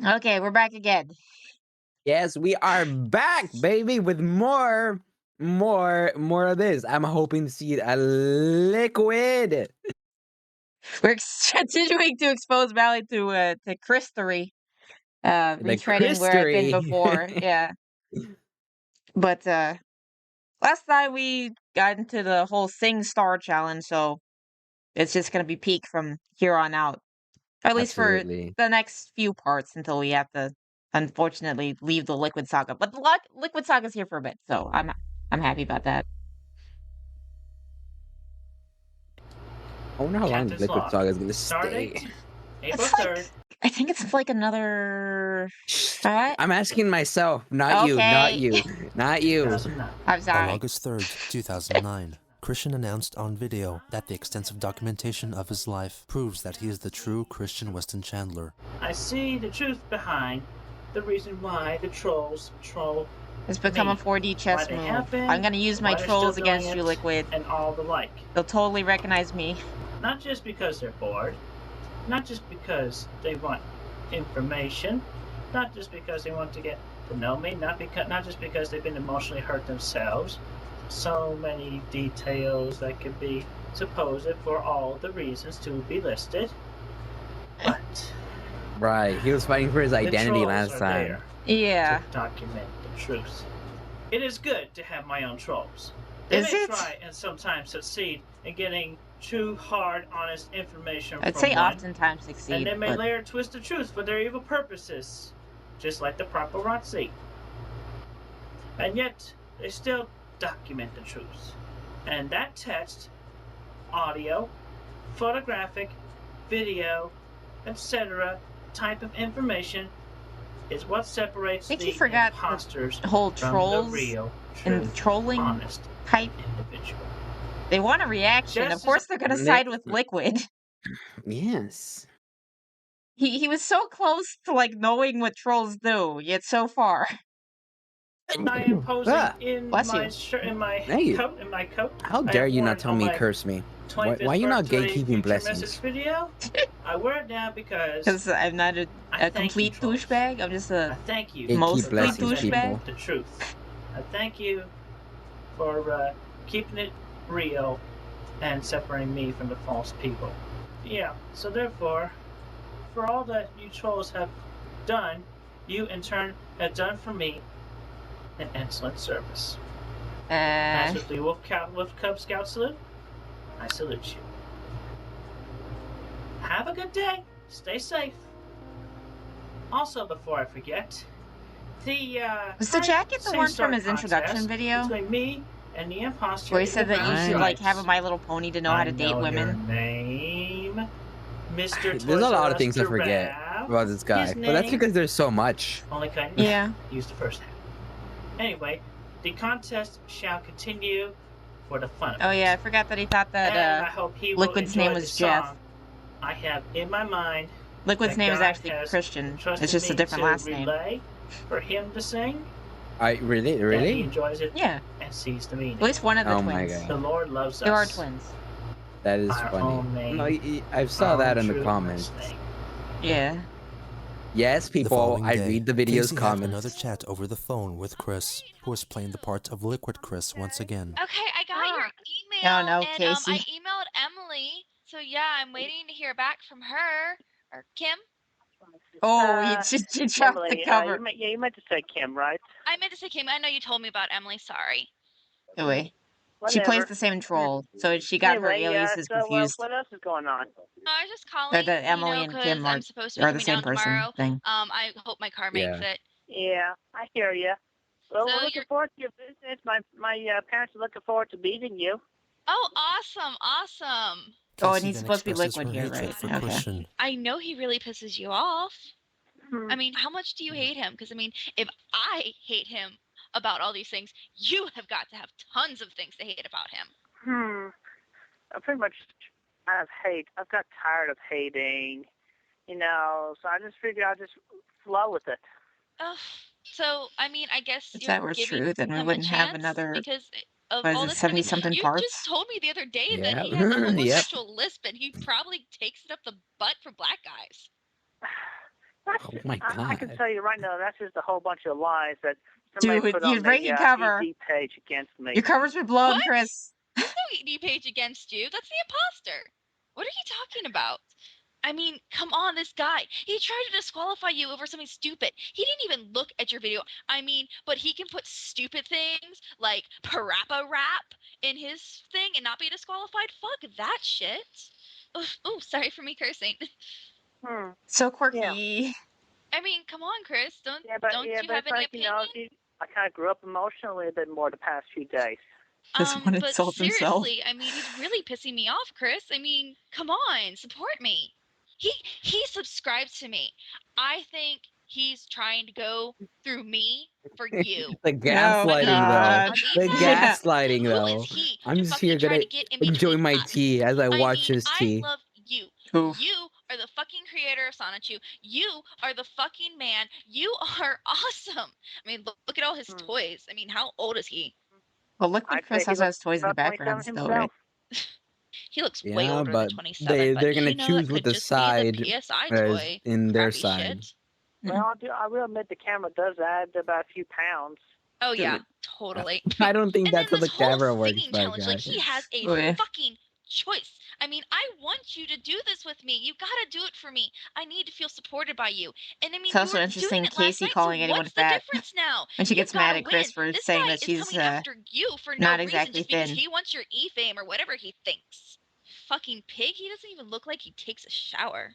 Okay, we're back again. Yes, we are back, baby, with more of this. I'm hoping to see a liquid. We're continuing to expose Valley to Christery, The retreading where I've been before. Christery. Yeah, but last time we got into the whole singstar challenge, so it's just gonna be peak from here on out. At least for Absolutely. the next few parts until we have to, unfortunately, leave the Liquid Saga. But the Liquid Saga's here for a bit, so I'm happy about that. I wonder how long the Captain's Liquid log. Saga is going to Start stay. date, April It's like 3rd. I think it's like another. I'm asking myself, not you, not Okay. you, not you. 2009. I'm sorry. On August 3rd, 2009, Christian announced on video that the extensive documentation of his life proves that he is the true Christian Weston Chandler. I see the truth behind the reason why the trolls troll It's become me, a 4D chess why they move. have been, I'm gonna use my why they're trolls still doing against you, it, Liquid. and all the like. They'll totally recognize me. Not just because they're bored, not just because they want information, not just because they want to get to know me, not just because they've been emotionally hurt themselves. So many details that could be supposed for all the reasons to be listed. But Right, he was fighting for his identity last time. Yeah. To document the truth. It is good to have my own trolls. They may try and sometimes succeed in getting true, hard, honest information I'd from say one, oftentimes succeed. and they may layer twist the truth for their evil purposes, just like the paparazzi. And yet, they still document the truth. And that text, audio, photographic, video, etc. type of information is what separates the imposters whole from trolls the real, and trolling honest type individual. They want a reaction. Of course they're gonna side with Liquid. Yes. He was so close to like knowing what trolls do, yet so far. I am posing in my shirt, in my coat, How dare you not tell me curse me? Why are you not gatekeeping blessings? Video. I wear it now because I'm not a complete douchebag. I'm just a thank you mostly douchebag. The truth. I thank you for keeping it real and separating me from the false people. Yeah. So therefore, for all that you trolls have done, you in turn have done for me an excellent service. As with the Wolf Cub Scout salute, I salute you. Have a good day. Stay safe. Also, before I forget, was the jacket the one from his introduction video? Between me and the imposter. Where he said that you should like have a My Little Pony to know how to date women. Your name, Mr. There's a lot of things I forget about this guy, but that's because there's so much. Only kind use the first half. Anyway, the contest shall continue for the fun of it. Oh yeah, I forgot that he thought that Liquid's name was Jeff. I have in my mind. Liquid's name is actually Christian. It's just a different last name. For him to sing. Really? He enjoys it. Yeah. And sees the meaning. At least one of the twins. My God. The Lord loves us. There are twins. That is funny. No, I saw that in the comments. Yeah. Yes, people. I read the video's Kacey comments. Had another chat over the phone with Chris, who was playing the part of Liquid Chris once again. Okay, I got your email. Oh no, and, Kacey. I emailed Emily, so yeah, I'm waiting to hear back from her or Kim. Oh, you dropped the cover. You meant to say Kim, right? I meant to say Kim. I know you told me about Emily. Sorry. Anyway, she plays the same troll, so she got her aliases confused. What else is going on? I was just calling. That Emily and Kim I'm supposed to be the same person. tomorrow. Thing. I hope my car makes it. Yeah, I hear you. Well, we're looking forward to your visit. My parents are looking forward to meeting you. Oh, awesome! Oh, and he's supposed to be Liquid here, right? Okay. I know he really pisses you off. I mean, how much do you hate him? Because, I mean, if I hate him about all these things, you have got to have tons of things to hate about him. I pretty much I've got tired of hating, so I just figured I'll just flow with it. So, I mean, I guess if that were true, then we wouldn't have another, because of what all is it, this 70-something parts? You just told me the other day that he has a homosexual lisp and he probably takes it up the butt for black guys. Oh my I can god. tell you right now, that's just a whole bunch of lies that somebody Dude, put you're on the breaking cover. ED page against me. Your covers were blown, What? Chris. No ED page against you. That's the imposter. What are you talking about? I mean, come on, this guy. He tried to disqualify you over something stupid. He didn't even look at your video. I mean, but he can put stupid things like parappa rap in his thing and not be disqualified? Fuck that shit. Oh, sorry for me cursing. So Yeah. quirky. I mean, come on, Chris. Don't you but have it's any like, opinion? I kind of grew up emotionally a bit more the past few days. This one But insults himself. seriously, I mean, he's really pissing me off, Chris. I mean, come on, support me. He subscribes to me. I think he's trying to go through me for you. The Oh I mean, gaslighting though. god. on these The Yeah. apps, gaslighting who is though. he I'm to just here fucking try gonna to get in enjoy between my us? tea as I I watch mean, this I tea. love you. Oof. You are the fucking creator of Sonichu. You are the fucking man. You are awesome. I mean, look at all his toys. I mean, how old is he? Well, look what I'd say Chris he has looks as toys in the about 27 background still, right? himself. He looks way Yeah, older than but 27, but they're gonna you know, it choose with could the just be side the PSI as toy. in their Crappy side. shit. Well, I will admit the camera does add about a few pounds. Oh yeah, Dude. totally. I don't think And then that's how this the whole camera works, singing my challenge, guy. like he has a Oi. fucking choice. I mean, I want you to do this with me. You gotta do it for me. I need to feel supported by you. And I mean, It's you also were doing interesting it last Casey night, calling so anyone what's the fat. difference now? When she You gets mad gotta at win. Chris for This saying guy that is she's coming after you for not no reason exactly just because thin. he wants your e-fame or whatever he thinks. Fucking pig, he doesn't even look like he takes a shower.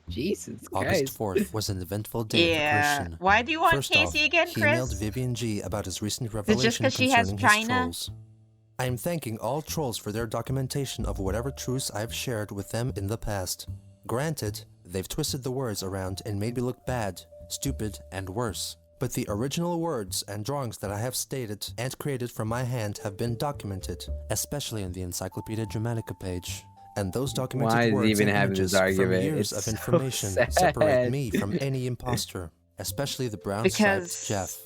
Jesus August Christ. 4th was an eventful day for Yeah. Christian. Why do you want First Casey off, again, he emailed Chris? Vivian G about his recent Is it just revelation because she has concerning his China? trolls. I am thanking all trolls for their documentation of whatever truths I've shared with them in the past. Granted, they've twisted the words around and made me look bad, stupid, and worse. But the original words and drawings that I have stated and created from my hand have been documented, especially in the Encyclopedia Dramatica page. And those Why documented is he words even and having this images from argument? years It's of so information sad. separate me from any imposter, especially the brown-striped Jeff. Because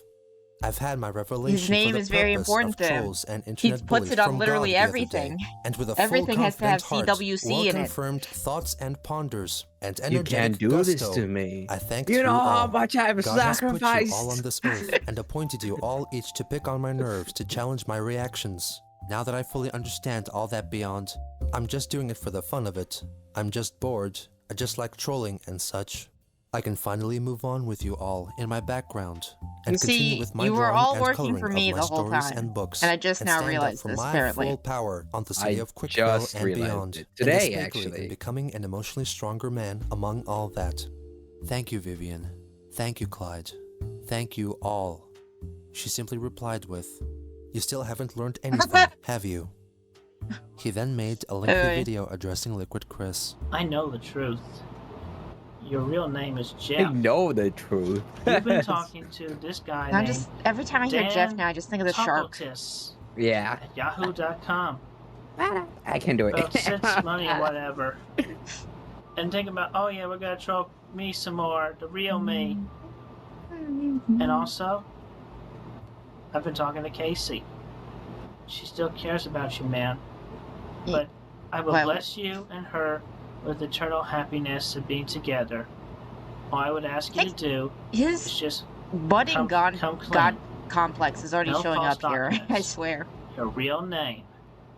I've had my his revelation name for the is very purpose important of to him. trolls and He internet puts bullies it on from literally God the other day, everything. and with a Everything full has to have confident heart, CWC in it. well-confirmed thoughts and ponders, and You energetic can't do this gusto, to me. I thank You you know how all. much I've God has put you all on sacrificed. this earth and appointed you all each to pick on my nerves to challenge my reactions. Now that I fully understand all that beyond, I'm just doing it for the fun of it. I'm just bored. I just like trolling and such. I can finally move on with you all in my background and You continue see, with my you were drawing all and working coloring for of me my the whole stories time. and books, And I just now stand up realized for this, my apparently. full power on the city I of Quickville just and realized beyond. it. in Today, this bakery actually. and becoming an emotionally stronger man among all that. Thank you, Vivian. Thank you, Clyde. Thank you all. She simply replied with, "You still haven't learned anything, have you?" He then made a lengthy Hey. video addressing Liquid Chris. I know the truth. Your real name is I Jeff. know the truth. You've been talking to this guy I'm named just every time I hear Jeff Dan now, I just think of the shark. Topotis Yeah. at yahoo.com I can do it. about 6 money, whatever. And think about, oh yeah, we're gonna troll me some more, the real me. And also, I've been talking to Kacey. She still cares about you, man. But I will Well- bless you and her with eternal happiness of being together. All I would ask you to do is His just budding come god clean. complex is already No showing false up here. I documents. swear. Your real name.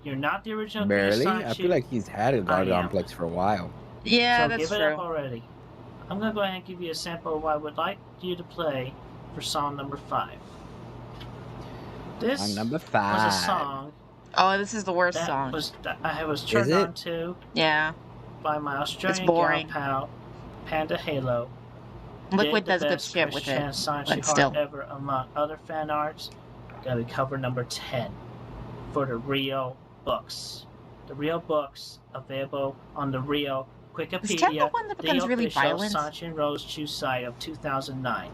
You're not the original Barely. Sonichu. I feel like he's had a I god am. complex for a while. Yeah, So that's give it true. up already. I'm gonna go ahead and give you a sample of what I would like you to play for song number 5. This On number was 5. a song Oh, this is the worst that song. I was turned it? on to Yeah. by my Australian boring. gal pal, Panda Halo. Liquid Did the does good best shit with it. Chris Chan but Sonichu still. art ever among other fan arts. Gotta be cover number 10 for the Rio books. The Rio books available on the Rio Is Ted the Wikipedia, one that the becomes really official violent? Sonichu and Rose Chu site of 2009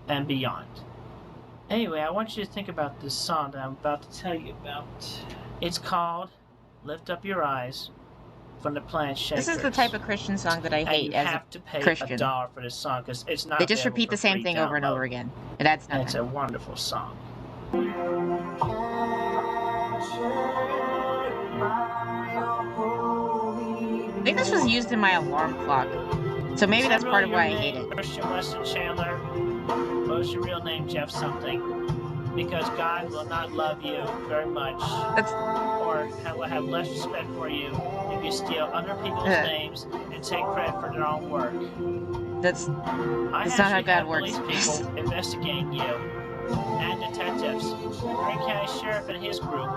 and beyond. Anyway, I want you to think about this song that I'm about to tell you about. It's called "Lift Up Your Eyes" from the Plant Shakers. This is the type of Christian song that I and hate you as have a to pay Christian. $1 for this song because it's not. They just available repeat the for same free thing over and over download. again. And that's And it's nothing. a wonderful song. I think this was used in my alarm clock So maybe that's Is part of that why I really hate your it. name, Christian Weston Chandler? Or is your real name Jeff something? Because God will not love you very much, That's or will have less respect for you if you steal other people's names and take credit for their own work. that's I not how actually God have works. police people investigating you, and detectives, Green County Sheriff and his group.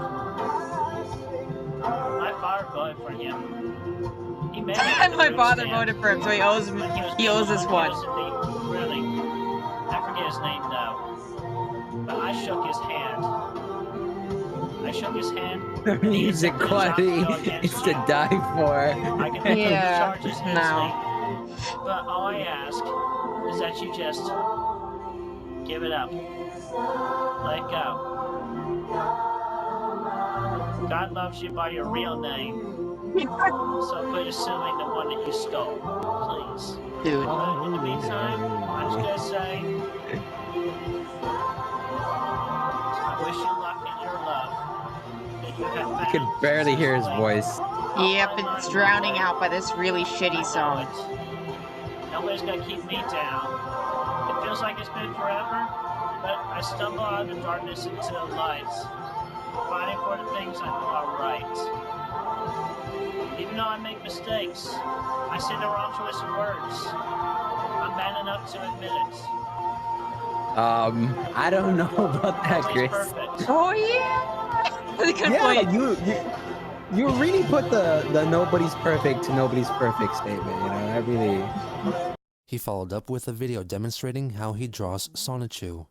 My father voted for him. He made me at the My food father stand voted for him, so he owes when he was us one. Really, I forget his name though. But I shook his hand. The and he music accepted a job to quality go against is to you. die for. I can make Yeah, these charges easily. no. But all I ask is that you just give it up. Let it go. God loves you by your real name. So quit assuming the one that you stole. Please. Dude. But in the meantime, I'm just gonna say I wish you luck in your love. You can barely hear his voice. Yep, it's drowning out by this really shitty song. Nobody's gonna keep me down. It feels like it's been forever, but I stumble out of the darkness into the lights, fighting for the things I know are right. Even though I make mistakes, I say the wrong choice of words. I'm man enough to admit it. I don't know about that, Nobody's Chris. perfect. Oh yeah! That's a good point. You really put the nobody's perfect to nobody's perfect statement, you know, that really... He followed up with a video demonstrating how he draws Sonichu.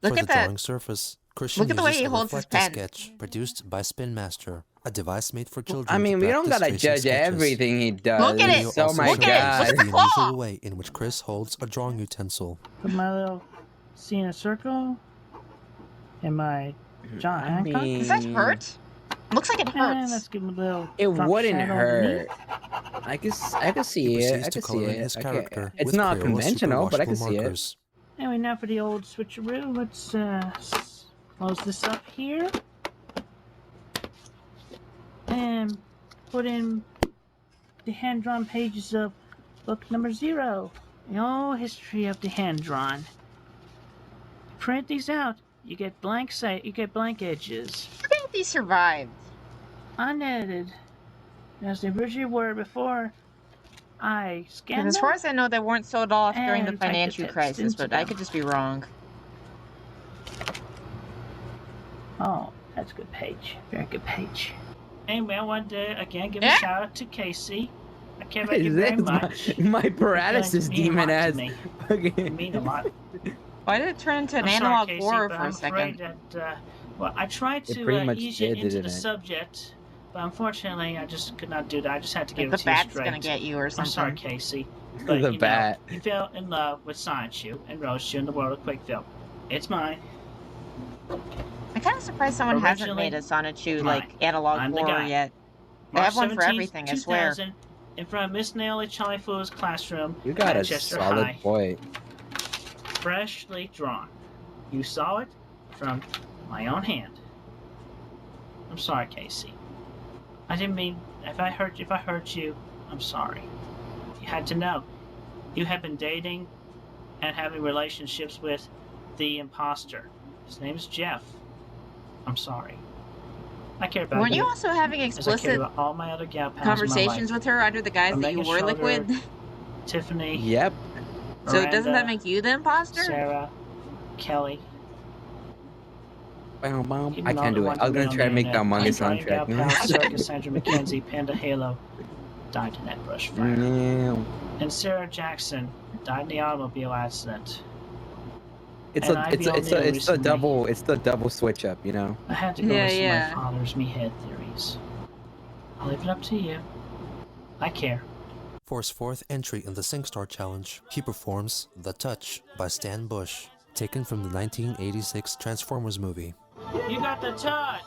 Look For at the that. drawing surface, Christian Look at the way uses he a holds his reflective pen. sketch produced by Spin Master, a device made for children I mean, to we don't practice gotta tracing judge sketches. everything he does. Look at Video it! Oh also my Look at it! god. Look at the the claw! unusual way in which Chris holds a drawing utensil. Put my little C in a circle, and my John Hancock. Does that hurt? Looks like it And hurts. let's give him a little It drop wouldn't shadow hurt. underneath. I can see He it. proceeds I to can see color in it. his Okay. character It's with not Crayola conventional, but I can superwashable see it. markers. Anyway, now for the old switcheroo. Let's close this up here. And put in the hand-drawn pages of book number 0. The whole history of the hand-drawn. Print these out. You get blank edges. I think these survived. Unedited. As they originally were before I scanned As them. far as I know, they weren't sold off during the and type the financial text crisis, into but I them. could just be wrong. Oh, that's a good page. Very good page. Anyway, I wanted to again give a Yeah? shout out to Kacey. I care What about you is very this? much. My paralysis Because you mean a demon lot to ass. me. Okay. You mean a lot. Why did it turn into an I'm sorry, analog Kacey, horror but for a I'm second? afraid that, well, I tried It to pretty much ease you did, into the didn't it? subject, but unfortunately, I just could not do that. I just had to give The it to you bat's straight. gonna get you or I'm something. sorry, Kacey. The But, you bat. know, you fell in love with Sonichu and Roastu in the world of Quickfill. It's mine. I'm kind of surprised someone hasn't made a Sonichu, like, analog I'm the horror guy. yet. They March have one for 17th, everything, I swear. 2000, in front of Miss Naomi Charlie Foo's classroom, You got Manchester a solid High. point. Freshly drawn. You saw it from my own hand. I'm sorry, Kacey. I didn't mean if I hurt you, I'm sorry. You had to know. You have been dating and having relationships with the imposter. His name is Jeff. I'm sorry. I care about Weren't you. you also having as I explicit care about all my other gal pals conversations in my life. with her under the guise that you Megan were Schroeder, liquid? Tiffany. Yep. So doesn't that Miranda, make you the imposter? Sarah, Kelly. I Even can't do it. I was gonna try to make the Among Us soundtrack. Sarah, Cassandra McKenzie, Panda Halo, died in that brush fire. No. And Sarah Jackson died in the automobile accident. It's And a IBL it's the recently. double switch up, you know. I had to go Yeah, with some yeah. of my father's me head theories. I'll leave it up to you. I care. For his fourth entry in the SingStar Challenge, he performs The Touch by Stan Bush, taken from the 1986 Transformers movie. You got the touch.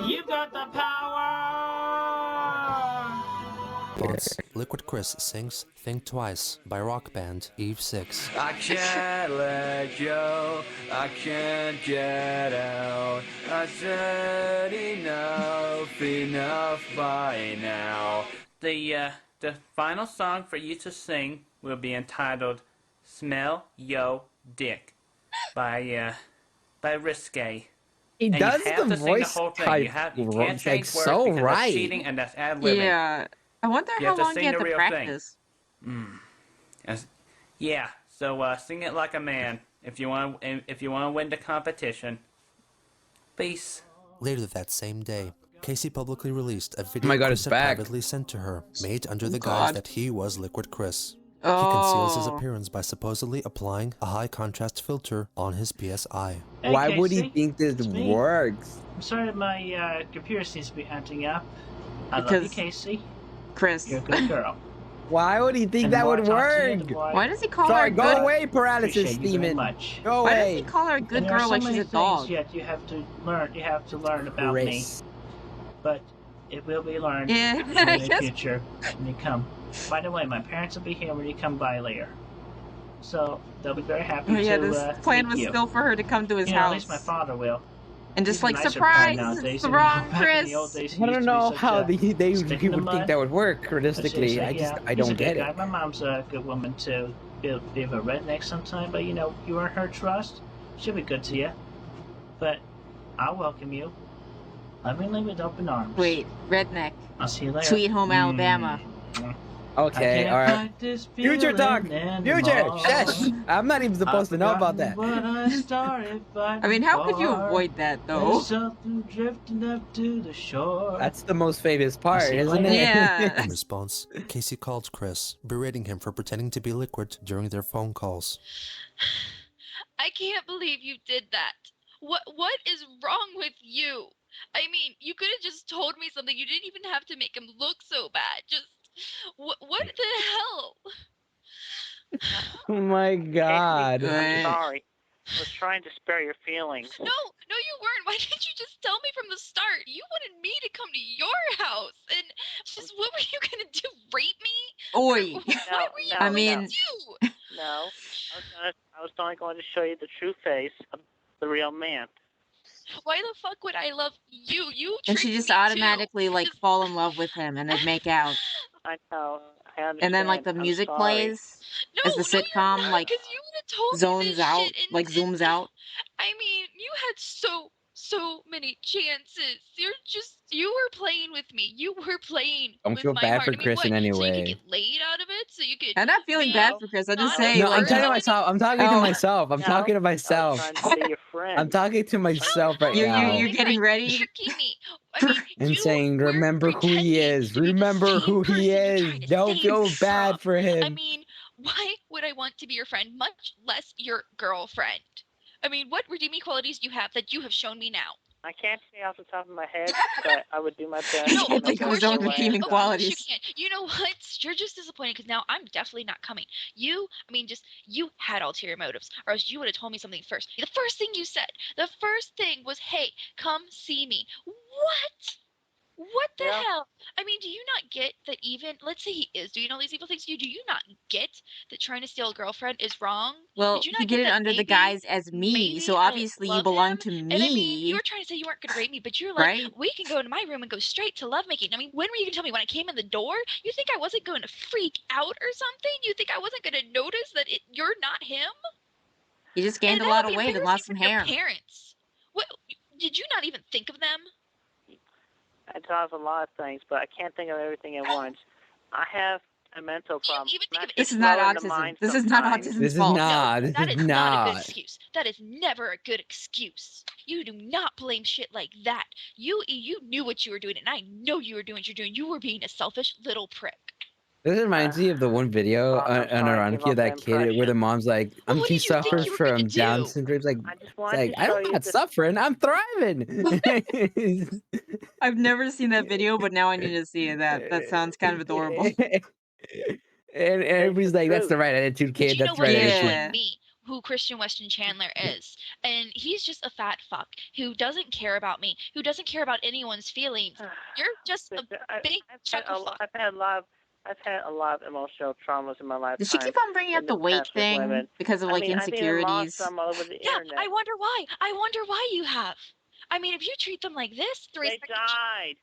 You got the power. Once, Liquid Chris sings Think Twice by rock band Eve 6. I can't let go, I can't get out. I said enough by now. The the final song for you to sing will be entitled "Smell Yo Dick" by Risque. He And you does have the to sing the voice whole thing. type You can't like change words so because right. that's cheating and that's ad-libbing. Yeah. I wonder You how have to long sing you had the to real practice. thing. Yeah. So sing it like a man if you want to win the competition. Peace. Later that same day, Kacey publicly released a video my God, Chris it's had back. privately sent to her, made under the God. guise that he was Liquid Chris. He conceals his Oh. appearance by supposedly applying a high contrast filter on his PSI. Hey, Why would he Kacey. think this It's me. works? I'm sorry my computer seems to be acting up. I love you, Because Kacey. Chris. You're a good girl. Why would he think And the that more I would talk to you, work? the more I Why does he call her Sorry, a go good? away, paralysis appreciate you very demon. much. Go Why does away. he call her a good And there are girl so like many she's a things dog? yet you have to learn. You have to learn about me, Chris. but it will be learned Yeah, in I the guess. future when you come. By the way, my parents will be here when you come by later, so they'll be very happy Oh yeah, to this plan meet was you. still for her to come to his You know, house. at least my father will. And He's just a like, nicer surprise, guy it's nowadays. the You know, wrong back in the old Chris. days, he I used don't to be know such how a stick he in the would think mud. that would work But realistically. seriously, I he's a don't good get guy. it. My mom's a good woman too. Be a redneck sometime, but you know, you earn her trust. She'll be good to you. But I'll welcome you. Let me leave with open arms. Wait, redneck. I'll see you later. Sweet home Alabama. Okay, I can't alright. fight this Future talk! feeling Future! anymore. Shush! I'm not even supposed to know about I've that. forgotten what I started I mean, how could you fighting for. avoid that, though? There's something drifting up to the shore. That's the most famous part, see you isn't later. it? Yeah. In response, Kacey called Chris, berating him for pretending to be Liquid during their phone calls. I can't believe you did that. What is wrong with you? I mean, you could have just told me something. You didn't even have to make him look so bad. Just what the hell? Oh my God. Kacey, I'm What? sorry. I was trying to spare your feelings. No, you weren't. Why didn't you just tell me from the start? You wanted me to come to your house, and just what were you gonna do? Rape me? Oi. What were you I going mean, to do? No, I was only going to show you the true face of the real man. Why the fuck would I love you? You and tricked she just me automatically too. like Just fall in love with him and they'd make out. I know. I understand. And then like the I'm music sorry. plays as the you're sitcom not, like because you would have told me zones this out, shit and like zooms out. I mean, you had so many chances. You were playing with me. You were playing Don't with feel my bad heart. for I mean, Chris what? in any So you could way. get laid out of it? So you could I'm not feeling be bad for Chris. I'm just not saying No, I'm like talking to virgin myself. I'm talking to Oh. myself. I'm No, talking to I was myself. trying to be your friend. I'm talking to myself right you're now. you're getting ready. tricking me. I mean, And you saying, were remember who he pretending is. to be the Remember same who he person you're is. trying to Don't save feel bad from. for I him. mean, why would I want to be your friend, much less your girlfriend? I mean, what redeeming qualities do you have that you have shown me now? I can't say off the top of my head, but I would do my best. He No, to can't of make think of up his course own for you what I can. redeeming have Of done. course you qualities. can. You know what? You're just disappointed because now I'm definitely not coming. You had ulterior motives, or else you would have told me something first. The first thing you said, the first thing was, "Hey, come see me." What? What the Yeah. hell? I mean, do you not get that even, let's say he is doing all these evil things to you, do you not get that trying to steal a girlfriend is wrong? Well, Did you he not did get it that under the maybe, guise as me, so I obviously you love belong him? to And I mean, you me, were trying to say you weren't going to rape me, but you're like, right? we can go into my room and go straight to lovemaking. I mean, when were you going to tell me? When I came in the door? You think I wasn't going to freak out or something? You think I wasn't going to notice that you're not him? He just And gained a that lot would of be weight and embarrassing lost some for your hair. parents. What? Did you not even think of them? I thought of a lot of things, but I can't think of everything at once. I have a mental Do you problem. even think of This is it? not Slow in the autism. mind This is not sometimes. autism's This is fault. not. No, This that is is not a good not. excuse. That is never a good excuse. You do not blame shit like that. You knew what you were doing, and I know you were doing what you're doing. You were being a selfish little prick. This reminds me of the one video I'm sorry to give unironically of off the that kid where the impression. mom's like, Well, I'm what he did you think suffers you were gonna from Down do? syndrome. I just It's wanted like to show I'm you not this. suffering, I'm thriving. I've never seen that video, but now I need to see it. That sounds kind of adorable. And everybody's like, that's the right attitude, But kid. you know That's the what? right You're attitude. showing Yeah. me who Christian Weston Chandler is. And he's just a fat fuck who doesn't care about me, who doesn't care about anyone's feelings. You're just a big chuckle fuck. I've had a lot of emotional traumas in my lifetime. Does she keep on bringing up in the the weight past with thing women. because of like I think I lost insecurities? some over the Yeah, internet. I wonder why. I wonder why you have. I mean, if you treat them like this, They died.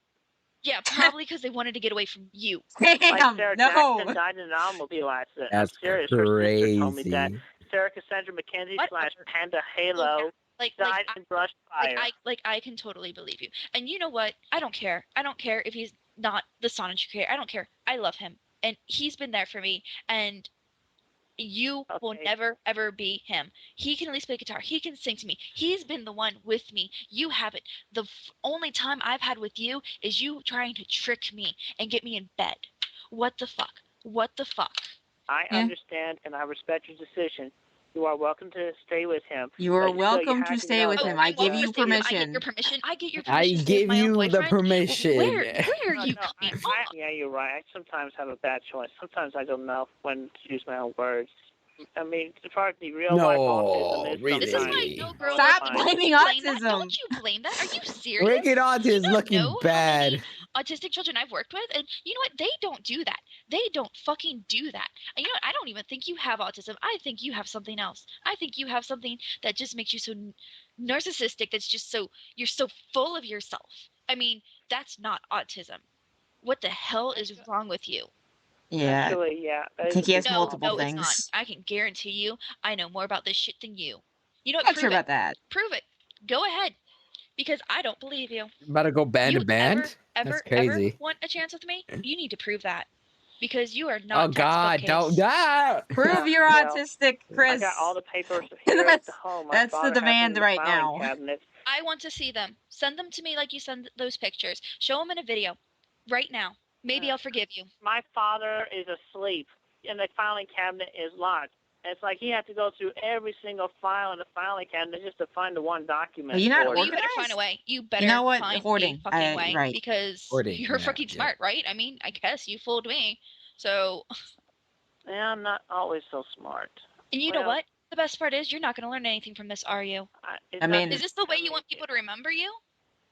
Yeah, probably because they wanted to get away from you. Like Damn, Sarah no. Jackson died in an automobile accident. That's I'm serious. Her sister told me that. crazy. Sarah Cassandra McKenzie Whatever. / Panda Oh, Halo yeah. died in brush fire. I can totally believe you. And you know what? I don't care. I don't care if he's not the Sonichu character. I don't care. I love him, and he's been there for me. And you will Okay. never ever be him. He can at least play guitar. He can sing to me. He's been the one with me. You haven't. The only time I've had with you is you trying to trick me and get me in bed. What the fuck? What the fuck? I Yeah. understand and I respect your decision. You are welcome to stay with him. You are But still, you welcome have to stay know with that- him. I I'm give welcome you to stay with him. I get permission. your permission. I get your I permission to stay with give my own you the boyfriend. permission. Where are you No, coming yeah, you're right. I sometimes have a bad choice. Sometimes I don't know when to use my own words. I mean, as far as the real life autism is really? This is sometimes. why no girl Stop like blaming you blame that. autism. Don't you blame that? Are you serious? Wicked Aunt Do you is not looking know bad. how many autistic children I've worked with? And you know what? They don't do that. They don't fucking do that. And you know what? I don't even think you have autism. I think you have something else. I think you have something that just makes you so narcissistic. That's just so you're so full of yourself. I mean, that's not autism. What the hell is wrong with you? Yeah, Actually, yeah. I think he has No, multiple no, it's not. things. I can guarantee you, I know more about this shit than you. You know what? Not sure Prove it. about that. Prove it. Go ahead. Because I don't believe you. About to go band You to band? ever That's crazy. want a chance with me? You need to prove that. Because you are Oh not textbook God, case. don't that. Prove you're Well, autistic, I Chris. got all the papers here at That's the home. My that's the father has them demand in the right filing now. cabinet. I want to see them. Send them to me like you send those pictures. Show them in a video. Right now. Maybe I'll forgive you. My father is asleep, and the filing cabinet is locked. And it's like he had to go through every single file in the filing cabinet just to find the one document. Are you not for it. Well, you better organized? find a way. You better know what? find Hoarding. a fucking way. Right. Because Hoarding, you're yeah, fucking yeah. smart, right? I mean, I guess you fooled me. So, Yeah, I'm not always so smart. and you know Well, what? The best part is you're not going to learn anything from this, are you? I mean- Is this the way you want people to remember you?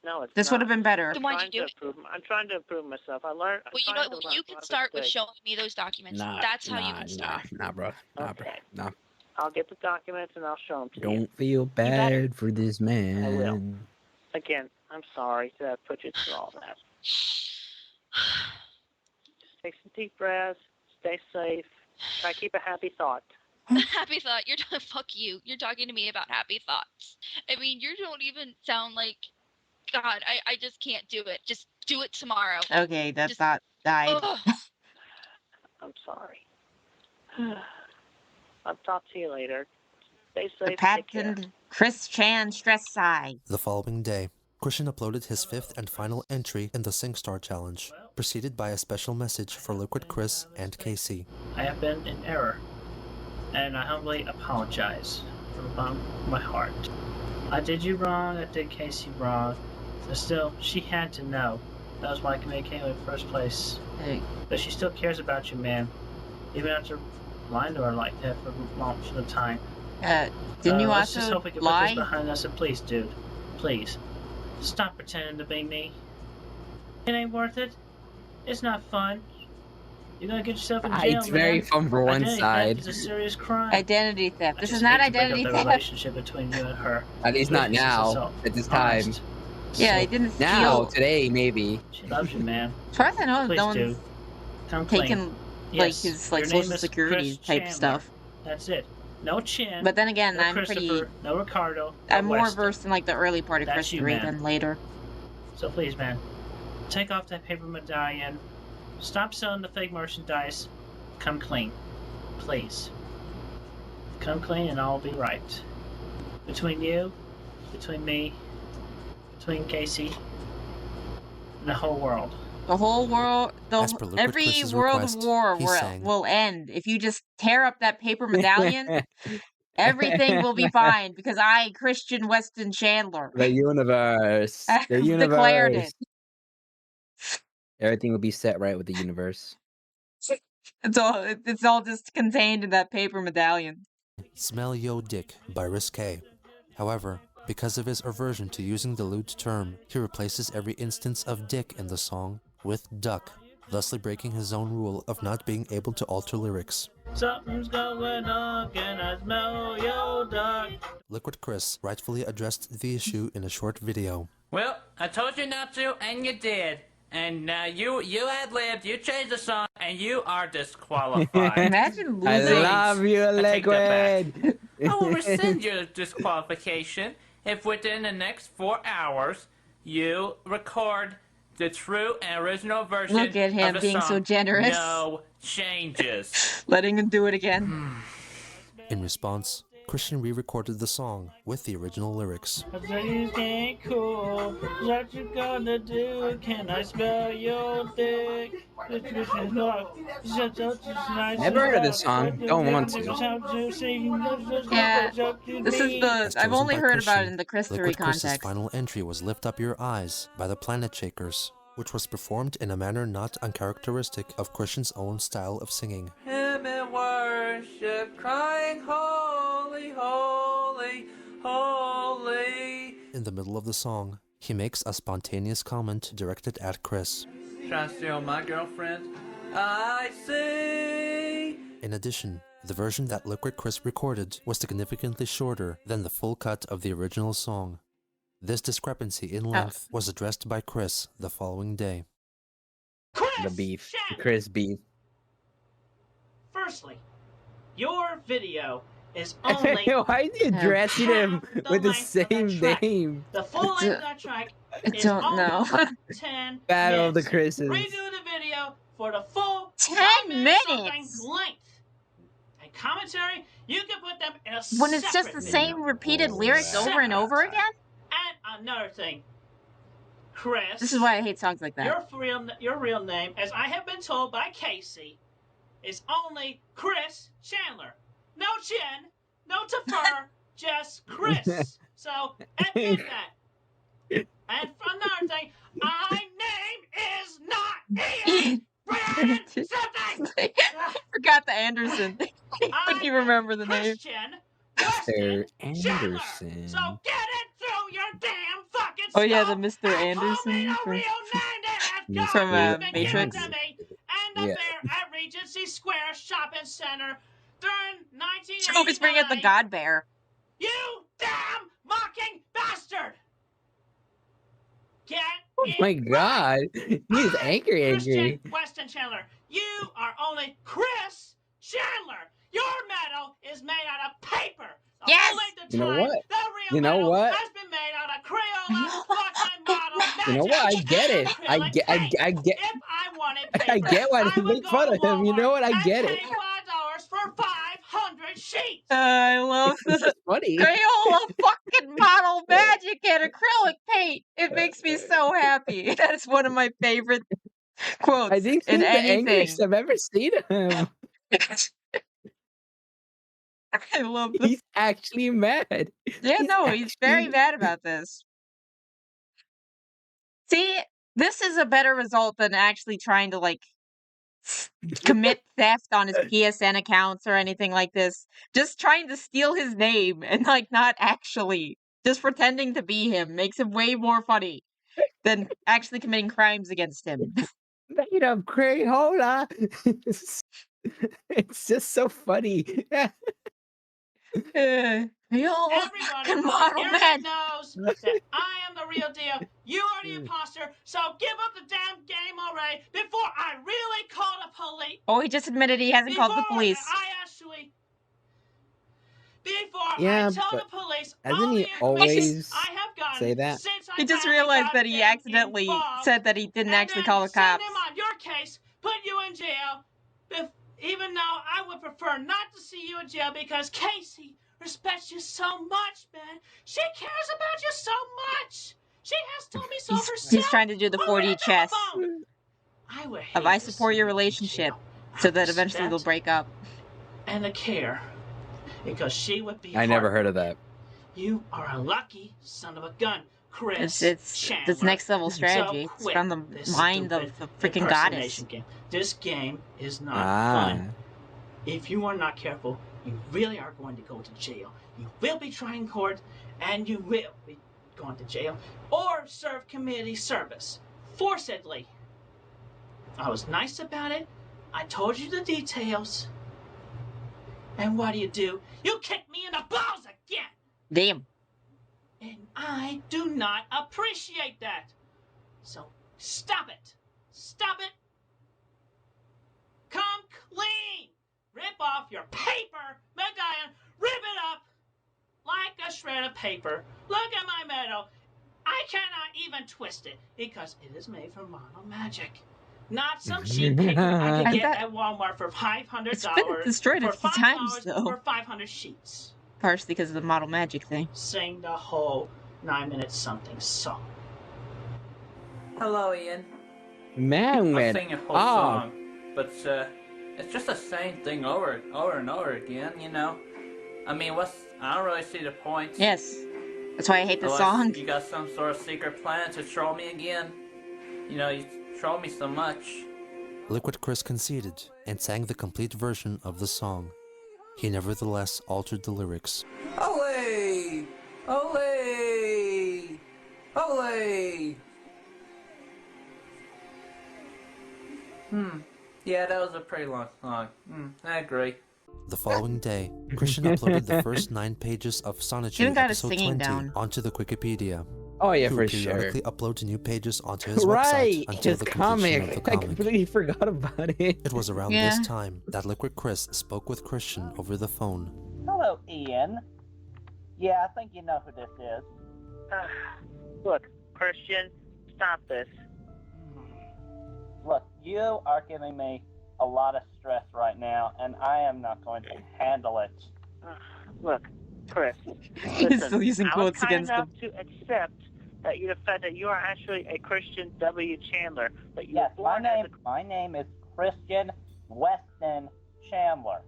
No, it's This not. would have been better. Then why'd you do it? I'm trying to improve myself. I'm Well, you know, trying to learn you from can my start with mistakes. showing me those documents. Nah, That's how nah, you can start. Nah, bro. Nah, bro. Okay. Nah. I'll get the documents and I'll show them to you. Don't feel better. bad for this will. man. Again, I'm sorry that I put you through all that. Just take some deep breaths. Stay safe. Try to keep a happy thought. Happy thought. Fuck you. You're talking to me about happy thoughts. I mean, you don't even sound like God. I just can't do it. Just do it tomorrow. Okay, that Just- thought died. Ugh. I'm sorry. I'll talk to you later. Stay The safe. Take care. patented Chris Chan stress sigh. The following day, Christian uploaded his 5th and final entry in the SingStar Challenge, preceded by a special message for Liquid Chris and Kacey. I have been in error, and I humbly apologize from the bottom of my heart. I did you wrong, I did Kacey wrong, but still, she had to know. That was why I communicated in the first place. Hey, But she still cares about you, man. Even after lying to her like that for months at a time. didn't you Let's just also hope we can put lie? this behind us, and please, dude, please, stop pretending to be me. It ain't worth it. It's not fun. You're gonna get yourself in jail, It's very man. fun for one Identity side. theft is a serious crime. Identity theft. I This just is not hate to break up identity the theft. relationship between you and her. At least not Especially since now. it's so At this time. honest. Yeah, So, he didn't Now, steal. today, maybe. she loves you, man. As far as I know, Please no do. one's Come clean. taken Yes, his your name social is security Chris type Chandler. stuff. That's it. No Chin. But then again, no I'm Christopher, pretty. No Ricardo. No I'm more Weston. versed in like the early part of That's Chris you, 3 man. than later. So please, man, take off that paper medallion. Stop selling the fake merchandise. Come clean. Please. Come clean and all will be right. Between you, between me, between Kacey, and the whole world. The whole world, As per Liquid every Chris's world request, war he sang. will end if you just tear up that paper medallion. Everything will be fine because I, Christian Weston Chandler, The universe. The have declared universe. it. Everything will be set right with the universe. It's all just contained in that paper medallion. Smell Yo Dick by Risque. However, because of his aversion to using the lewd term, he replaces every instance of dick in the song with duck, thusly breaking his own rule of not being able to alter lyrics. Something's going on, can I smell your duck? Liquid Chris rightfully addressed the issue in a short video. Well, I told you not to, and you did. And you ad-libbed, you changed the song, and you are disqualified. Imagine I losing. love you, I take that back. Liquid. I will rescind your disqualification if within the next 4 hours you record the true and original version Look at him of the being so song. generous. No changes. Letting him do it again. In response, Christian re-recorded the song with the original lyrics. I said you ain't cool. What you gonna do? Can I spell your dick? Never heard of this song. Don't want to. Yeah, this is the. As I've chosen only by heard about it Christian, in the Chris 3 Liquid Chris's context. final entry was Lift Up Your Eyes by the Planet Shakers, which was performed in a manner not uncharacteristic of Christian's own style of singing. Him in worship, crying, holy, holy, holy. In the middle of the song, he makes a spontaneous comment directed at Chris. Trying to steal my girlfriend? I see. In addition, the version that Liquid Chris recorded was significantly shorter than the full cut of the original song. This discrepancy in length was addressed by Chris the following day. Chris, The beef. The Shannon, Chris beef. Firstly, your video is only Why are you addressing him half with the length of that same track. name? The full length of that track I is don't only know. 10 Battle of the minutes. Chris's. Redo the video for the full 10 5 something minutes? length. And commentary, you can put them in a When it's just separate the video. same repeated lyrics over and over again? And another thing, Chris. This is why I hate songs like that. Your real name, as I have been told by Kacey, is only Chris Chandler. No chin, no defer, just Chris. So admit that. And another thing, my name is not Ian Brandon something. Forgot the Anderson. Couldn't you remember the name? Christian Mr. Weston Chandler. Anderson. So get it through your damn fucking Oh yeah, the skull Mr. and call me Anderson the from, real name that Mr. from has been given Matrix. to me. And the Yeah. bear at Regency Square Shopping Center during 1989. Always bring up the God Bear. You damn mocking bastard! Get Oh it my right. god. He's angry. Christian Weston Chandler, you are only Chris Chandler. Your medal is made out of paper. Yes! Only the You know time what? the real You know medal what? has been made out of Crayola fucking model You know what? I get it. I get. If I wanted paper, I get why they I would make go fun to of him. You know what? I Walmart get and it. pay $5 for 500 sheets. I love This the is funny. Crayola fucking model magic and acrylic paint. It makes me so happy. That's one of my favorite quotes I think in this is the anything. angriest I've ever seen him. I love the. He's actually mad. Yeah, no, he's very actually- mad about this. See, this is a better result than actually trying to like commit theft on his PSN accounts or anything like this. Just trying to steal his name and like not actually just pretending to be him makes him way more funny than actually committing crimes against him. Made of Crayola. It's just so funny. Crayola Everybody fucking on model the man. internet knows that I am the real deal. You are the imposter. So give up the damn game already before I really call the police. Oh, he just admitted he hasn't called the police. Before Yeah, I tell but the police hasn't all he the information always I have gotten say that? since I He just finally realized got that he them accidentally involved, said that he didn't and actually then call the send cops. him on your case, put you in jail. Even though I would prefer not to see you in jail because Kacey respects you so much, man. She cares about you so much. She has told me so herself. He's trying to do the 4D chess I would of hate I to support see your you in relationship jail. so that eventually they'll Respect break up. and the care, because she would be. I never heard of that. You are a lucky son of a gun, Chris. It's Chandler. next level strategy. So It's from the this mind of stupid the freaking goddess. impersonation game. This game is not Ah. fun. If you are not careful, you really are going to go to jail. You will be trying court, and you will be going to jail or serve community service forcibly. I was nice about it. I told you the details. And what do? You kick me in the balls again. Damn. And I do not appreciate that. So stop it. Stop it! Come clean! Rip off your paper medallion, rip it up like a shred of paper. Look at my medal. I cannot even twist it because it is made from mono magic. Not some cheap paper I could get at Walmart for $500. It's been destroyed a for few times, $5 though. for 500 sheets. Partially because of the model magic thing. Sing the whole 9-minute something song. Hello, Ian. Man I'll went sing a whole off. song, but it's just the same thing over and over again, you know? I mean, I don't really see the point. Yes. That's why I hate this Unless song. you got some sort of secret plan to troll me again. You know, you troll me so much. Liquid Chris conceded and sang the complete version of the song. He nevertheless altered the lyrics. Ole! Ole! Ole! Yeah, that was a pretty long song. I agree. The following day, Christian uploaded the first 9 pages of Sonichu Even got his episode singing 20 down. onto the Wikipedia. Oh yeah, He for would sure. periodically upload new pages onto his Right, website until his the completion comic. of the I comic. completely forgot about it. It was around Yeah. this time that Liquid Chris spoke with Christian over the phone. Hello, Ian. Yeah, I think you know who this is. Look, Christian, stop this. Look, you are giving me a lot of stress right now, and I am not going to handle it. Look, Chris, He's listen, still using I was quotes kind against enough him. to accept that the fact that you are actually a Christian W. Chandler, but you Yes, were my born as name is Christian Weston Chandler.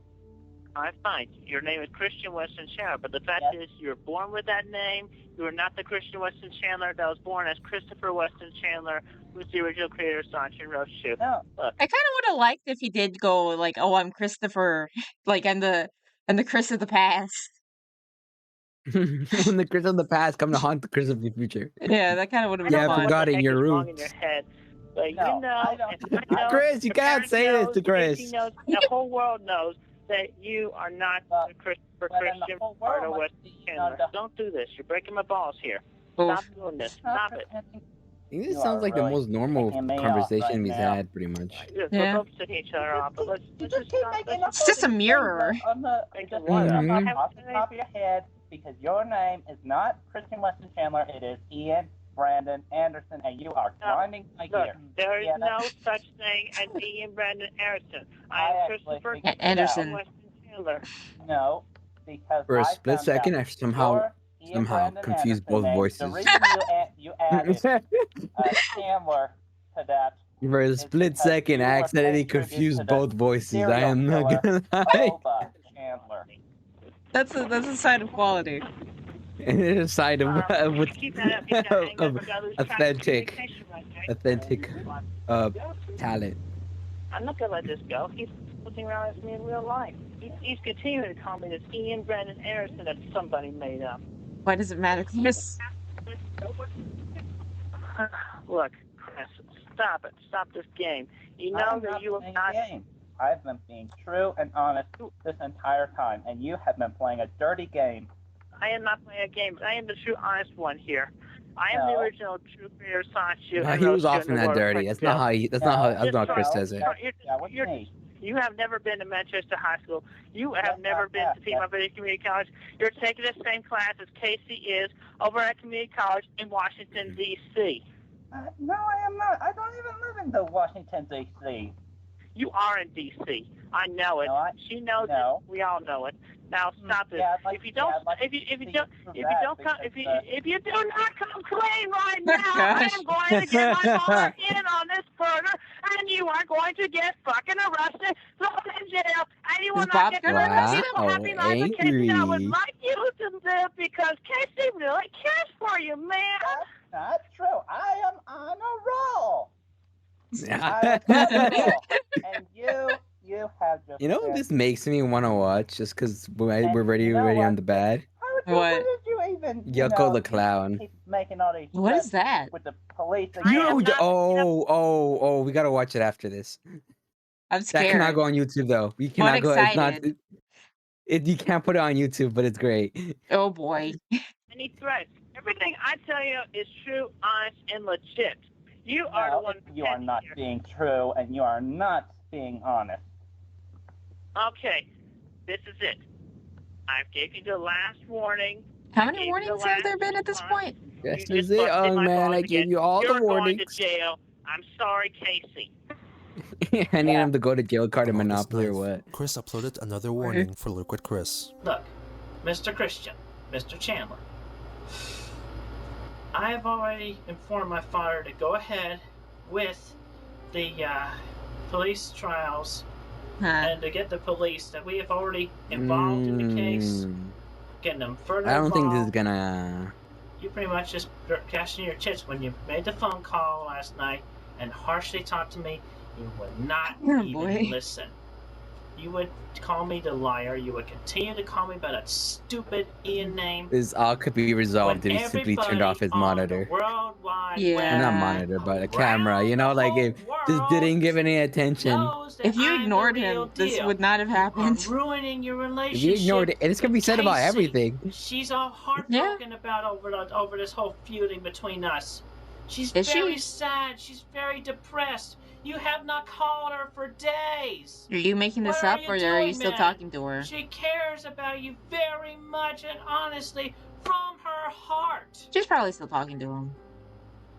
I'm fine. Your name is Christian Weston Chandler, but the fact Yes. is you were born with that name. You are not the Christian Weston Chandler that was born as Christopher Weston Chandler, who's the original creator of Sonichu and Sonichu. No, Look, I kind of would have liked if he did go like, "Oh, I'm Christopher," like, and the Chris of the past. When the Chris of the past come to haunt the Chris of the future. Yeah, that kind of would have I been Yeah, don't I know fun. what forgot the in heck your is wrong in roots. your head, but No, you know, I don't- and I know, Chris, you the cannot parents say this knows, to the Chris. DC knows, the whole world knows that you are not Well, the Christopher well, then the Christian whole world Arno must Weston be, Chandler. the- Don't do this. You're breaking my balls here. Oof. Stop doing this. It's not Stop it. pretending- This You sounds are like really the most normal picking me off conversation right we've now. had, pretty much. We're Yeah. both setting each other off, but let's You just just keep stop. making Let's up It's just a all these mirror. things on the Make just it what? come Mhm. off the top of your head, because your name is not Christian Weston Chandler. It is Ian Brandon Anderson, and you are grinding my Look, gear. there is Yeah, no such thing as Ian Brandon Anderson. I I am actually Christopher figured it Anderson. out. Weston Chandler. No, because For a I split found second, out I somehow your Ian Brandon confused Anderson both name, voices. The reason you added Chandler to that For a is split because second, you I were accidentally paying tribute confused to the both voices. I serial am not killer, gonna lie. Boba Chandler. That's a sign of quality. It is a side of with Keep that up. Keep that of anger. We gotta lose track of authentic communication right there. authentic talent. I'm not gonna let this go. He's looking around at me in real life. He's continuing to call me this Ian Brandon Anderson that somebody made up. Why does it matter, Chris? Look, Chris, stop it. Stop this game. You know I'm that not you are playing not. a game. I've been being true and honest this entire time, and you have been playing a dirty game. I am not playing a game. I am the true honest one here. I am the No. original true creator of Sonichu. No, and he was Rochu off and in the that world of dirty. That's Prince not how he. That's not how. That's not how Chris says it. That was me. You have never been to Manchester High School. You have That's never not been that. to Female Valley Community College. You're taking the same class as Kacey is over at Community College in Washington, D.C. No, I am not. I don't even live in the Washington, D.C. You are in D.C. I know it. No, She knows no. it. We all know it. Now stop this. Yeah, I'd like- if you don't, yeah, I'd like if you to if you see don't, you if you prove don't that come, because, if you do not come clean right Oh, now, I gosh. am going to get my father in on this murder, and you are going to get fucking arrested, thrown in jail, and you will Is not Bob get the gonna arrest simple him? happy life that Casey I would Angry. like you to live because Casey really cares for you, man. That's not true. I am on a roll. Yeah. I am on a roll. And you have just You know what been- this makes me want to watch just because we're And ready, you know ready what? on the bad. How would What? Where did you even? Yucko the clown. Keep making all these. What is threats that? With the police. I am again. not- Oh, we gotta watch it after this. I'm That scared. cannot go on YouTube though. We cannot go. It's not. excited. You can't put it on YouTube, but it's great. Oh boy. Any threats. Everything I tell you is true, honest, and legit. You are the No, one. you are not being true, and you are not being honest. Okay, this is it. I've gave you the last warning. How many warnings have there been at this point? This You is just it, busted young my man. balls I gave again. you all You're the going to warnings. jail. I'm sorry, Kacey. I need him to go to jail card in On August Monopoly or 9th, what? Chris uploaded another warning for Liquid Chris. Look, Mr. Christian, Mr. Chandler, I have already informed my father to go ahead with the police trials and to get the police that we have already involved in the case, getting them further I don't think this is involved. gonna. You pretty much just cashing your chips when you made the phone call last night and harshly talked to me. You would not even listen. You would call me the liar. You would continue to call me by that stupid Ian name. This all could be resolved if he simply turned off his monitor. Yeah. Well, not monitor, but a camera. You know, like if just didn't give any attention. If you ignored him, this would not have happened. Ruining your relationship. If you ignored it, this could be said about Kacey. everything. She's all heartbroken about over this whole feuding between us. She's Is very she? sad. She's very depressed. You have not called her for days. Are you making this What up, are or you are you doing, still man? talking to her? She cares about you very much and honestly from her heart. She's probably still talking to him.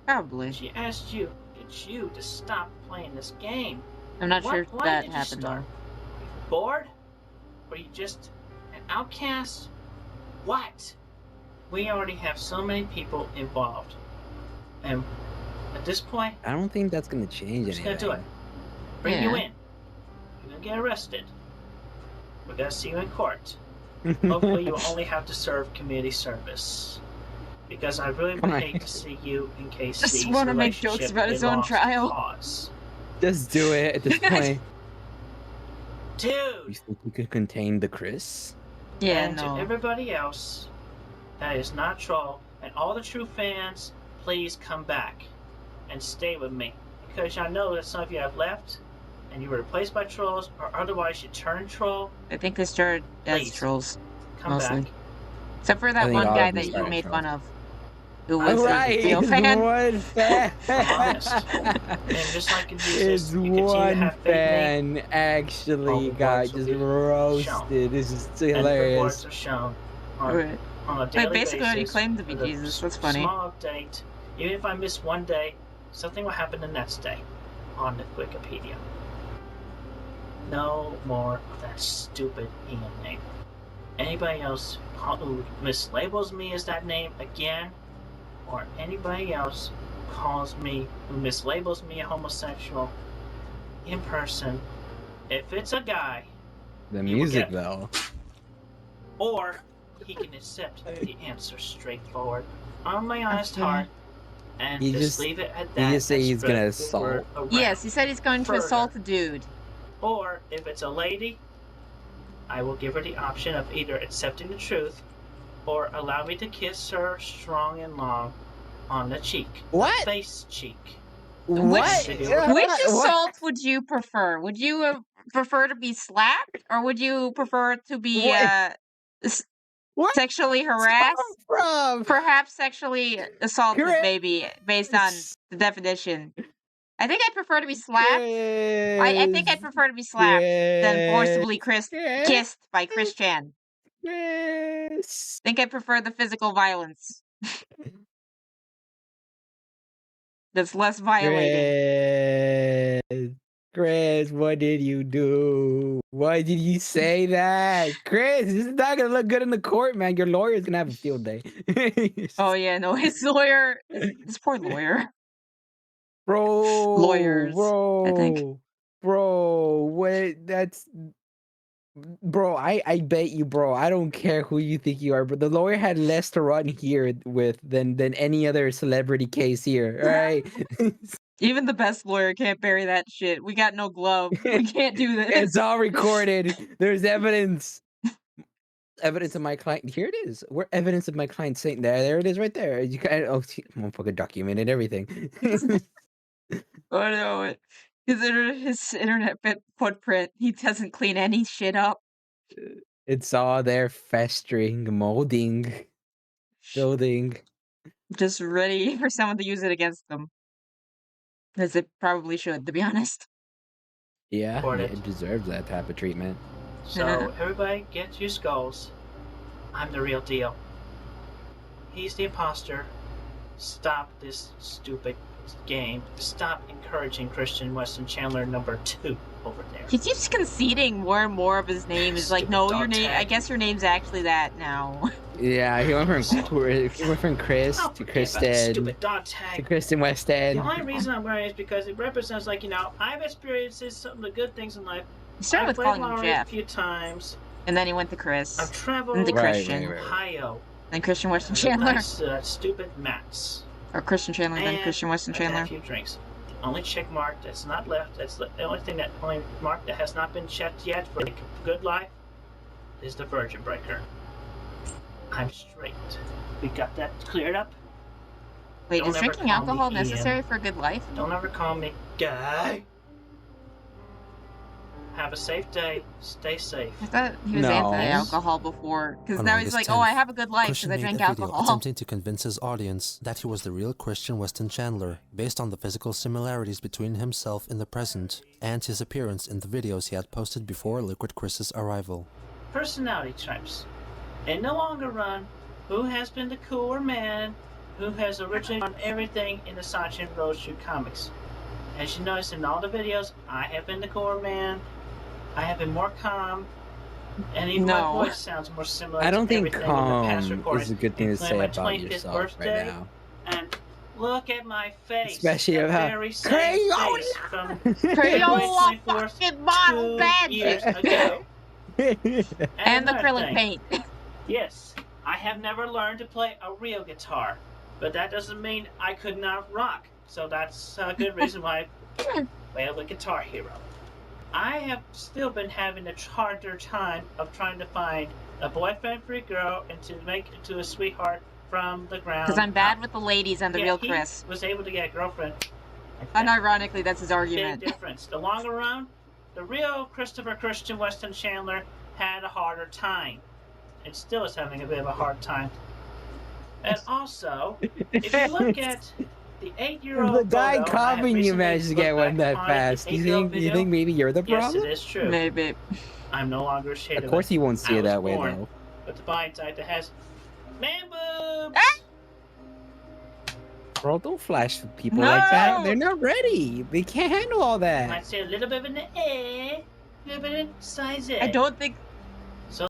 Probably. She asked you, get you to stop playing this game. I'm not sure if Why that did you happened start? though. Bored? Were you just an outcast? What? We already have so many people involved. And at this point, I don't think that's gonna change we're just gonna do it. anything. Bring you in. You're gonna get arrested. We're gonna see you in court. Hopefully you'll only have to serve community service. Because I really would hate to see you in Casey's Just want to make jokes about his own trial. Cause. Just do it at this point. Dude! You think you could contain the Chris? Yeah, And to everybody else that is not troll, and all the true fans, please come back and stay with me. Because I know that some of you have left, and you were replaced by trolls, or otherwise you turned troll. I think this started as Please, trolls, come mostly. back. Except for that think one all guy of them that you started made trolls. fun of. Who was Right, a real it's fan. one fan. Honest. And just like in Jesus, It's you continue to one have faith in me. fan actually All got rewards will just be roasted. This is And the hilarious. rewards are shown on, on a daily basically basis. what he claimed to be with a Jesus. That's funny. Small update. Even if I miss one day, something will happen the next day on the Wikipedia. No more of that stupid Ian name. Anybody else who mislabels me as that name again, or anybody else calls me, who mislabels me a homosexual in person, if it's a guy, The he will music get- though. or he can accept the answer straightforward on my honest Okay. heart and He just just- leave it at he that. just say and he's spread gonna the word assault. around. Yes, he said he's going to Further. assault a dude. Or if it's a lady, I will give her the option of either accepting the truth or allow me to kiss her strong and long on the cheek. What? The face cheek. What? Which Which What? assault would you prefer? Would you prefer to be slapped, or would you prefer to be What? What? sexually harassed? From? Perhaps sexually assaulted, Chris. maybe, based on the definition. I think I'd prefer to be slapped. I think I'd prefer to be slapped than forcibly kissed by Chris Chan. Chris. I think I prefer the physical violence. That's less violating. Chris, what did you do? Why did you say that? Chris, this is not gonna look good in the court, man. Your lawyer's gonna have a field day. Oh yeah, no, his lawyer, this poor lawyer. Bro, Lawyers, I think. Bro, what? That's... Bro, I bet you, bro. I don't care who you think you are, but the lawyer had less to run here with than any other celebrity case here. All right. Even the best lawyer can't bury that shit. We got no glove. We can't do this. It's all recorded. There's evidence. Evidence of my client. Here it is. Where evidence of my client saying there it is right there. You can motherfucker documented everything. Oh no, his internet footprint. He doesn't clean any shit up. It's all there festering, molding, building. Just ready for someone to use it against them. As it probably should, to be honest. Yeah, Report it it. deserves that type of treatment. So everybody get your skulls. I'm the real deal. He's the imposter. Stop this stupid game. Stop encouraging Christian Weston Chandler number 2 over there. He keeps conceding more and more of his name. He's like, Stupid no, dog your name. I tag. guess your name's actually that now. Yeah, he went from Chris I'll to forget about Kristen stupid dog to tag. Kristen West End. The only reason I'm wearing it is because it represents, like, I've experienced some of the good things in life. He started I've with played calling him lottery a Jeff, few times. and then he went to Chris, I've traveled and to Christian, to Ohio. then Christian Weston And Chandler, nice, stupid mats. or Christian Chandler, then And Christian Weston I've had a Chandler. few drinks. The only check mark that's not left, that's the only mark that has not been checked yet for a good life, is the Virgin Breaker. I'm straight. We got that cleared up? Wait, Don't is ever drinking call me alcohol Ian. necessary for a good life? Don't ever call me guy. Have a safe day. Stay safe. I thought he was No. anti-alcohol before, because On now he's August like, oh, I 10th, have a good life because Christian I made drink a video alcohol. attempting to convince his audience that he was the real Christian Weston Chandler, based on the physical similarities between himself in the present and his appearance in the videos he had posted before Liquid Chris's arrival. Personality types. In the longer run, who has been the cooler man, who has originated on everything in the Sonichu Roadshoot comics. As you notice in all the videos, I have been the cooler man, I have been more calm, and even my voice sounds more similar I don't to think everything in the past calm recordings, is a good thing to including say my about 25th yourself birthday. right now. And look at my face. Especially the about very same face from February Crayola 24th, fucking bottle 2 bed! years ago. And the another acrylic thing. paint. Yes, I have never learned to play a real guitar, but that doesn't mean I could not rock. So that's a good reason why I play a Guitar Hero. I have still been having a harder time of trying to find a boyfriend for a girl and to make it to a sweetheart from the ground. Because I'm bad up. with the ladies and the Yeah, real he Chris. was able to get a girlfriend. Like that. Unironically, that's his Big argument. difference. The longer run, the real Christian Weston Chandler had a harder time. And still is having a bit of a hard time. And also, if you look at the 8-year-old The guy photo, I have copying you recently managed to get looked one back that on fast. the You 8-year-old think video. maybe you're the Yes, problem? it is true. Maybe. I'm no longer ashamed Of course it. he won't see I it was that way born though. with the body type that has man boobs. Bro, don't flash people No! like that. They're not ready. They can't handle all You that. might say a little bit of an A, a little bit of size A. I don't think... So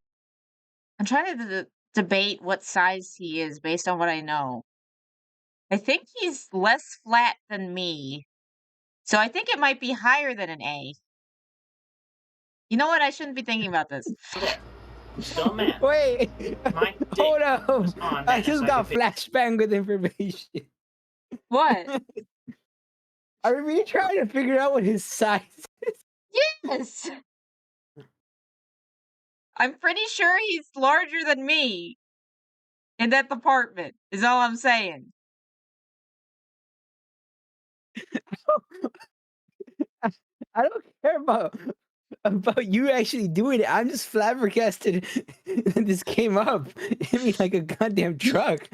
I'm trying to debate what size he is based on what I know. I think he's less flat than me. So I think it might be higher than an A. You know what? I shouldn't be thinking about this. there, I'm still a man. Wait, My dick hold up. was on I that just got encyclopedia. flashbang with information. What? Are we trying to figure out what his size is? Yes! I'm pretty sure he's larger than me in that department, is all I'm saying. I don't care about you actually doing it. I'm just flabbergasted that this came up. Hit me like a goddamn truck.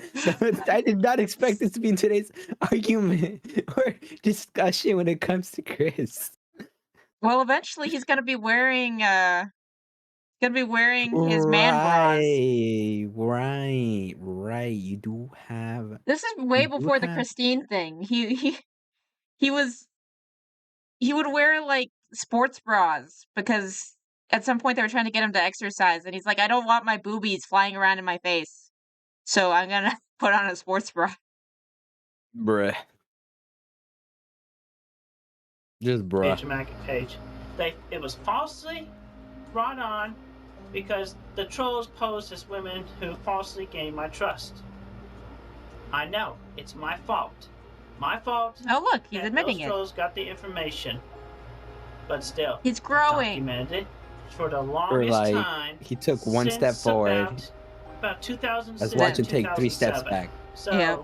I did not expect this to be in today's argument or discussion when it comes to Chris. Well, eventually he's gonna be wearing his man bras. Right. You do have. This is way You do before the have- Christine thing. He would wear like sports bras because at some point they were trying to get him to exercise, and he's like, I don't want my boobies flying around in my face, so I'm gonna put on a sports bra. Bruh. Just bruh. Dramatic page. It was falsely brought on because the trolls posed as women who falsely gained my trust. I know, it's my fault. My fault. Oh look, he's that admitting those it. trolls got the information. But still, He's growing. documented it for the longest like, time. he took one step since forward. About 2006. Let's watch him take 3 steps 2007. back. So, Yeah.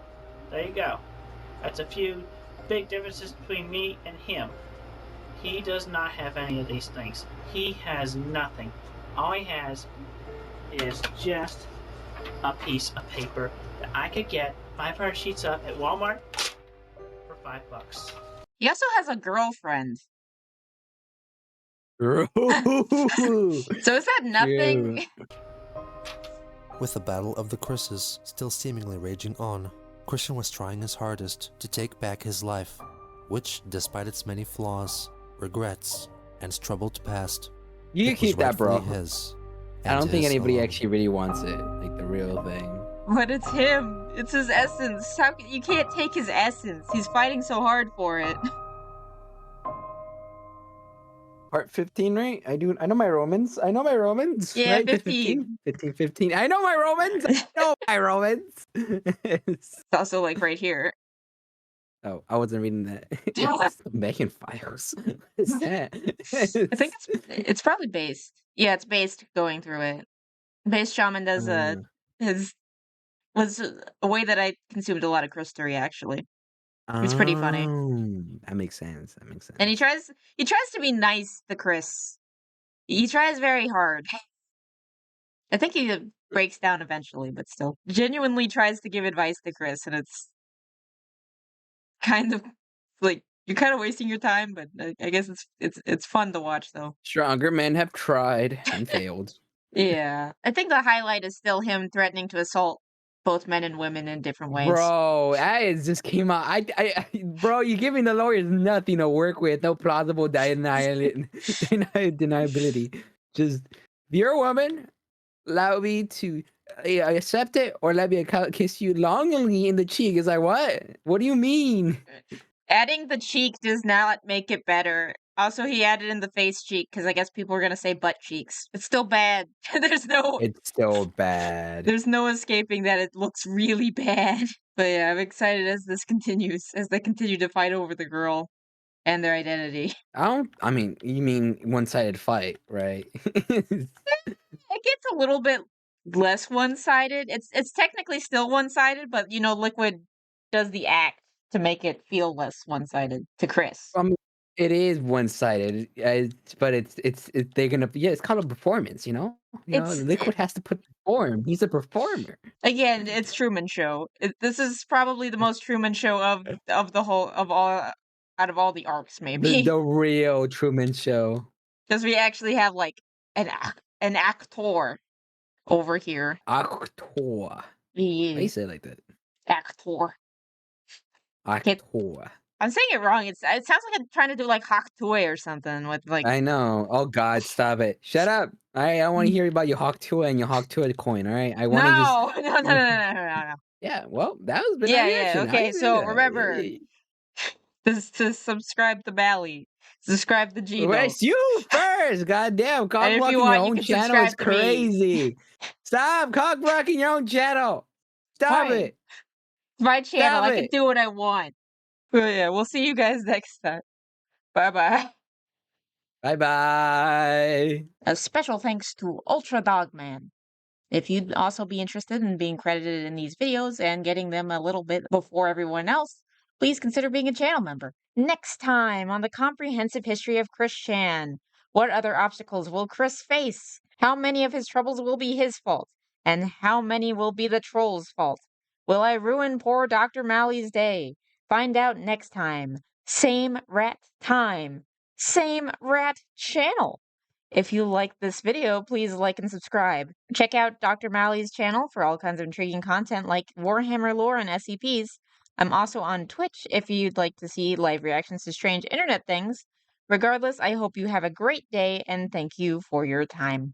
there you go. That's a few big differences between me and him. He does not have any of these things. He has nothing. All he has is just a piece of paper that I could get 500 sheets of at Walmart for $5. He also has a girlfriend. True. So is that nothing? True. With the Battle of the Chris's still seemingly raging on, Christian was trying his hardest to take back his life, which, despite its many flaws, regrets, and troubled past, You it was keep that, bro. rightfully his. I don't think his anybody alone. actually really wants it, like the real thing. But it's him. It's his essence. You can't take his essence. He's fighting so hard for it. Part 15, right? I know my Romans. I know my Romans. Yeah, right? 15. 15. I know my Romans. I know my Romans. It's also like right here. Oh, I wasn't reading that. It's the Megan files. What is that? I think it's probably based. Yeah, it's based going through it. Based shaman does was a way that I consumed a lot of Chris3 actually. It's pretty funny. That makes sense. That makes sense. And he tries to be nice to Chris. He tries very hard. I think he breaks down eventually, but still genuinely tries to give advice to Chris, and it's kind of like you're kind of wasting your time, but I guess it's fun to watch though. Stronger men have tried and failed. Yeah, I think the highlight is still him threatening to assault both men and women in different ways. Bro, just came out. Bro, you giving the lawyers nothing to work with. No plausible deniability. Just, if you're a woman, allow me to accept it, or let me kiss you longingly in the cheek. It's like, what? What do you mean? Adding the cheek does not make it better. Also, he added in the face cheek because I guess people are gonna say butt cheeks. It's still bad. It's still bad. There's no escaping that. It looks really bad. But yeah, I'm excited as this continues, as they continue to fight over the girl and their identity. I mean, you mean one-sided fight, right? It gets a little bit less one-sided. It's technically still one-sided, but Liquid does the act to make it feel less one-sided to Chris. It is one-sided, but they're gonna it's called a performance, Liquid has to perform. He's a performer. Again, it's Truman Show. This is probably the most Truman Show of the whole out of all the arcs, maybe. The real Truman Show. Because we actually have like an actor over here. Actor. Yeah. Why you say it like that? Actor. Actor. I'm saying it wrong. It sounds like I'm trying to do like Hawk Toy or something with like. I know. Oh God, stop it! Shut up! I don't want to hear about your Hawk Toy and your Hawk Toy coin. All right, I want to just. No. Yeah, well, that was been Yeah. Okay, so remember to subscribe to Bally, subscribe to Gino. Wait, you first, goddamn! Cock blocking your own channel is crazy. Stop cock blocking your own channel. Stop it. It's my channel. I can do what I want. But yeah, we'll see you guys next time. Bye-bye. Bye-bye. A special thanks to Ultra Dogman. If you'd also be interested in being credited in these videos and getting them a little bit before everyone else, please consider being a channel member. Next time on the comprehensive history of Chris Chan. What other obstacles will Chris face? How many of his troubles will be his fault? And how many will be the troll's fault? Will I ruin poor Dr. Malley's day? Find out next time. Same rat time. Same rat channel. If you like this video, please like and subscribe. Check out Dr. Malley's channel for all kinds of intriguing content like Warhammer lore and SCPs. I'm also on Twitch if you'd like to see live reactions to strange internet things. Regardless, I hope you have a great day and thank you for your time.